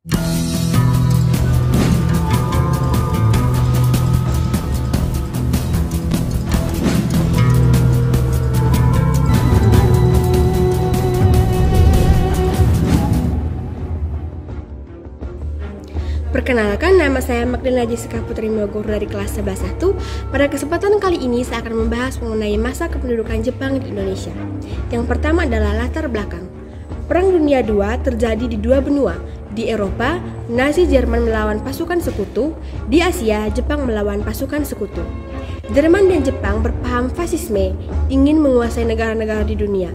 Perkenalkan, nama saya Magdalena Jessica Putri Nugroho dari kelas 11-1. Pada kesempatan kali ini saya akan membahas mengenai masa kependudukan Jepang di Indonesia. Yang pertama adalah latar belakang. Perang Dunia II terjadi di dua benua. Di Eropa, Nazi Jerman melawan pasukan sekutu. Di Asia, Jepang melawan pasukan sekutu. Jerman dan Jepang berpaham fasisme, ingin menguasai negara-negara di dunia.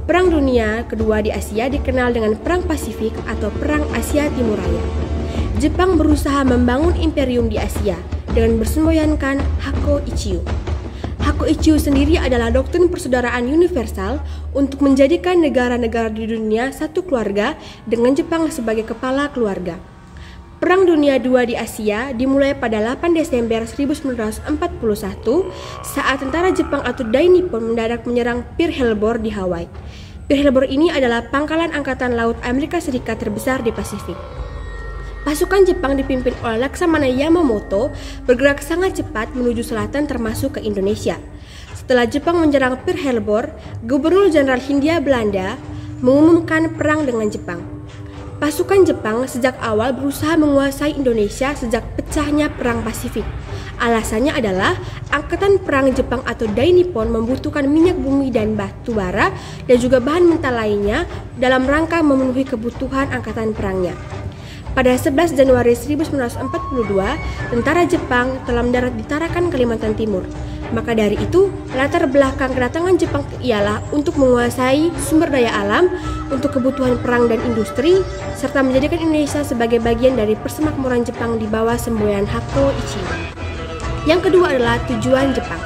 Perang Dunia Kedua di Asia dikenal dengan Perang Pasifik atau Perang Asia Timur Raya. Jepang berusaha membangun imperium di Asia dengan bersemboyankan Hakoichiyo. Hakoichiyo sendiri adalah doktrin persaudaraan universal untuk menjadikan negara-negara di dunia satu keluarga dengan Jepang sebagai kepala keluarga. Perang Dunia II di Asia dimulai pada 8 Desember 1941 saat tentara Jepang atau Dai Nippon mendadak menyerang Pearl Harbor di Hawaii. Pearl Harbor ini adalah pangkalan angkatan laut Amerika Serikat terbesar di Pasifik. Pasukan Jepang dipimpin oleh Laksamana Yamamoto bergerak sangat cepat menuju selatan termasuk ke Indonesia. Setelah Jepang menyerang Pearl Harbor, Gubernur Jenderal Hindia Belanda mengumumkan perang dengan Jepang. Pasukan Jepang sejak awal berusaha menguasai Indonesia sejak pecahnya Perang Pasifik. Alasannya adalah angkatan perang Jepang atau Dai Nippon membutuhkan minyak bumi dan batu bara dan juga bahan mentah lainnya dalam rangka memenuhi kebutuhan angkatan perangnya. Pada 11 Januari 1942, tentara Jepang telah mendarat di Tarakan, Kalimantan Timur. Maka dari itu, latar belakang kedatangan Jepang ialah untuk menguasai sumber daya alam untuk kebutuhan perang dan industri, serta menjadikan Indonesia sebagai bagian dari persemakmuran Jepang di bawah semboyan Hakoichiyo. Yang kedua adalah tujuan Jepang.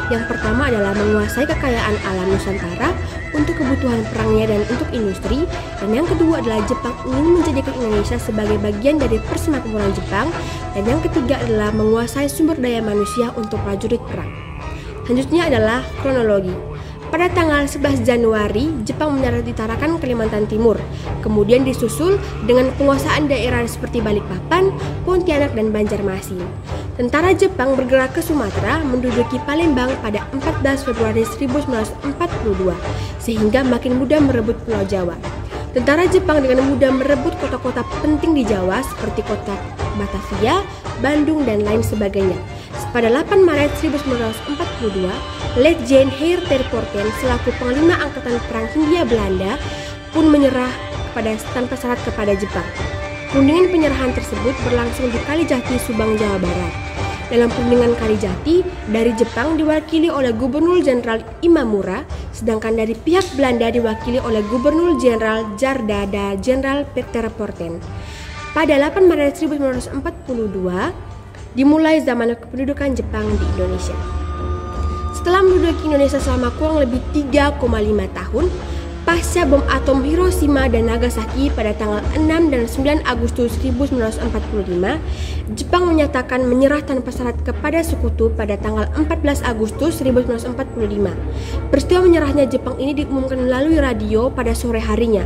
Yang pertama adalah menguasai kekayaan alam Nusantara untuk kebutuhan perangnya dan untuk industri, dan yang kedua adalah Jepang ingin menjadikan Indonesia sebagai bagian dari persemakmuran Jepang, dan yang ketiga adalah menguasai sumber daya manusia untuk prajurit perang. Selanjutnya adalah kronologi. Pada tanggal 11 Januari, Jepang mendarat di Tarakan, Kalimantan Timur, kemudian disusul dengan penguasaan daerah seperti Balikpapan, Pontianak, dan Banjarmasin. Tentara Jepang bergerak ke Sumatera menduduki Palembang pada 14 Februari 1942, sehingga makin mudah merebut Pulau Jawa. Tentara Jepang dengan mudah merebut kota-kota penting di Jawa seperti kota Batavia, Bandung, dan lain sebagainya. Pada 8 Maret 1942, Letjen Heer ter Poorten selaku Panglima Angkatan Perang Hindia Belanda pun menyerah tanpa syarat kepada Jepang. Perundingan penyerahan tersebut berlangsung di Kalijati, Subang, Jawa Barat. Dalam perundingan Kalijati, dari Jepang diwakili oleh Gubernur Jenderal Imamura, sedangkan dari pihak Belanda diwakili oleh Gubernur Jenderal Djardja dan Jenderal ter Poorten. Pada 8 Maret 1942, dimulai zaman kependudukan Jepang di Indonesia. Setelah menduduki Indonesia selama kurang lebih 3,5 tahun, pasca bom atom Hiroshima dan Nagasaki pada tanggal 6 dan 9 Agustus 1945, Jepang menyatakan menyerah tanpa syarat kepada sekutu pada tanggal 14 Agustus 1945. Peristiwa menyerahnya Jepang ini diumumkan melalui radio pada sore harinya.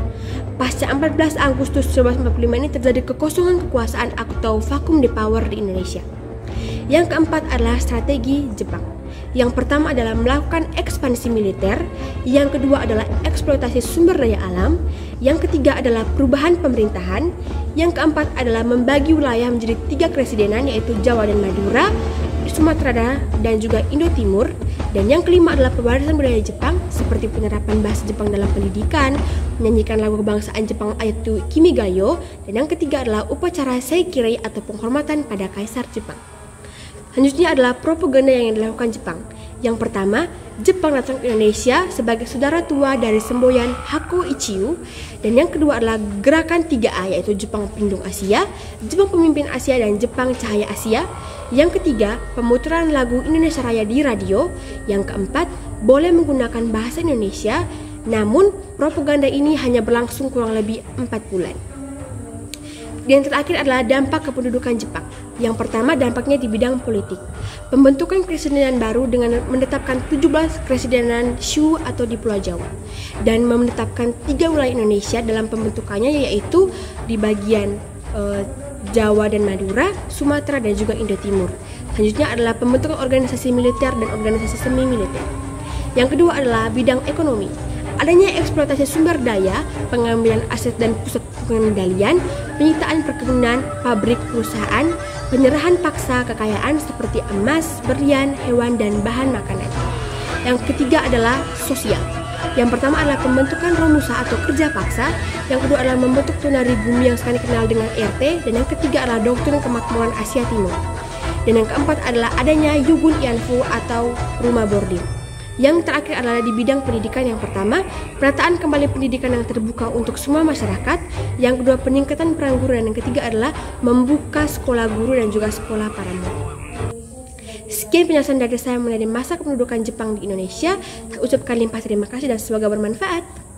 Pasca 14 Agustus 1945 ini terjadi kekosongan kekuasaan atau vacuum the power di Indonesia. Yang keempat adalah strategi Jepang. Yang pertama adalah melakukan ekspansi militer, yang kedua adalah eksploitasi sumber daya alam, yang ketiga adalah perubahan pemerintahan, yang keempat adalah membagi wilayah menjadi 3 keresidenan yaitu Jawa dan Madura, Sumatera dan juga Indo Timur, dan yang kelima adalah pewarisan budaya Jepang seperti penerapan bahasa Jepang dalam pendidikan, menyanyikan lagu kebangsaan Jepang yaitu Kimigayo, dan yang ketiga adalah upacara Seikirei atau penghormatan pada Kaisar Jepang. Selanjutnya adalah propaganda yang dilakukan Jepang. Yang pertama, Jepang datang ke Indonesia sebagai saudara tua dari semboyan Hakoichiyo, dan yang kedua adalah gerakan 3A yaitu Jepang Pelindung Asia, Jepang Pemimpin Asia, dan Jepang Cahaya Asia. Yang ketiga, pemutaran lagu Indonesia Raya di radio. Yang keempat, boleh menggunakan bahasa Indonesia, namun propaganda ini hanya berlangsung kurang lebih 4 bulan. Dan yang terakhir adalah dampak kependudukan Jepang. Yang pertama, dampaknya di bidang politik. Pembentukan kepresidenan baru dengan menetapkan 17 kepresidenan Shu atau di Pulau Jawa, dan menetapkan 3 wilayah Indonesia dalam pembentukannya, yaitu di bagian Jawa dan Madura, Sumatera dan juga Indo Timur. Selanjutnya adalah pembentukan organisasi militer dan organisasi semi militer. Yang kedua adalah bidang ekonomi. Adanya eksploitasi sumber daya, pengambilan aset dan pusat pengendalian, penyitaan perkebunan, pabrik, perusahaan, penyerahan paksa kekayaan seperti emas, berlian, hewan, dan bahan makanan. Yang ketiga adalah sosial. Yang pertama adalah pembentukan romusa atau kerja paksa, yang kedua adalah membentuk tunari bumi yang sekarang dikenal dengan RT, dan yang ketiga adalah doktrin kemakmuran Asia Timur. Dan yang keempat adalah adanya Yugun Yanfu atau rumah boarding. Yang terakhir adalah di bidang pendidikan. Yang pertama, penataan kembali pendidikan yang terbuka untuk semua masyarakat. Yang kedua, peningkatan peran guru. Dan yang ketiga adalah membuka sekolah guru dan juga sekolah para murid. Sekian penjelasan dari saya mengenai masa kependudukan Jepang di Indonesia. Saya ucapkan limpah terima kasih dan semoga bermanfaat.